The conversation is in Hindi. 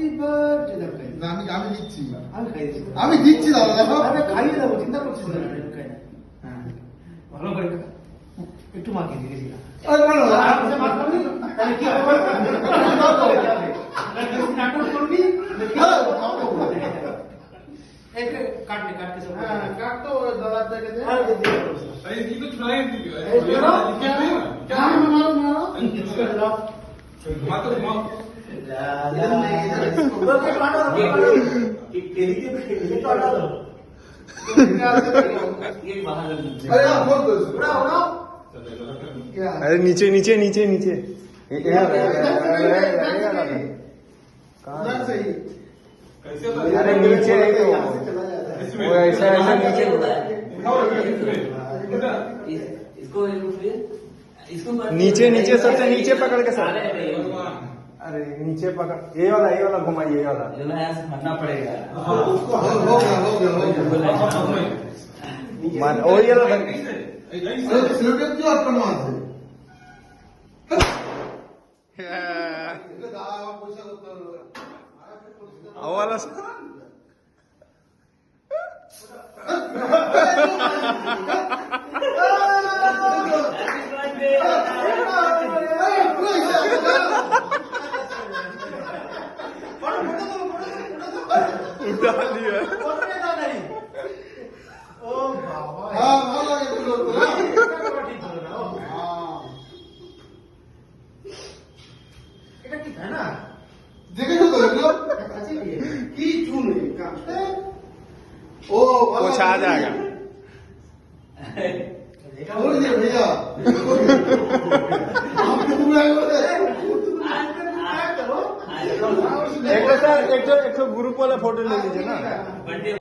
হ্যাপি বার্থডে দেখাই না আমি দিচ্ছি আমি খাই দিচ্ছি আমি দিচ্ছি দাদা দেখো আমি খাইয়ে দেবো চিন্তা করছিস না আমি খাই না হ্যাঁ ভালো করে খা। একটু মাখিয়ে দিয়েছি আরে বলো আচ্ছা মাখ খাবি তাহলে কি হবে নাটক করবি হ্যাঁ খাবো एक काट ले काट के सब হ্যাঁ কাট তো দাদা থেকে দে अरे दे दे अरे ये तो चुराए ए, चलो। क्या मारो मारो इसको लो घुमा तो घुमाओ ओके काटो ये काटो दो ये बाहर लग अरे आप बोल दो उड़ा उड़ा क्या अरे नीचे नीचे नीचे नीचे उधर से ही कैसे होता अरे नीचे है तो चला जाता है वो ऐसा ऐसा नीचे उठाओ इसको इसको नीचे नीचे सबसे नीचे पकड़ के सर अरे अरे नीचे पकड़ ये वाला घुमाइए ये वाला जो है ऐसे भरना पड़ेगा उसको हो गया मान ओ ये वाला अरे सिलटे क्यों अपन वहां से दादा पैसा होता ओ वाला उठा लिया ओ बाबा हां भाলো লাগে তো ठीक हो रहा हो हां এটা কি তাই না দেখেছো তো এগুলো আছে কি কি চুন কাটতে ও कुछ आ जाएगा এটা बोल दिया भैया आप तो बुरा हो गए एक तो सर एक तो ग्रुप वाला फोटो ले लीजिए ना बर्थडे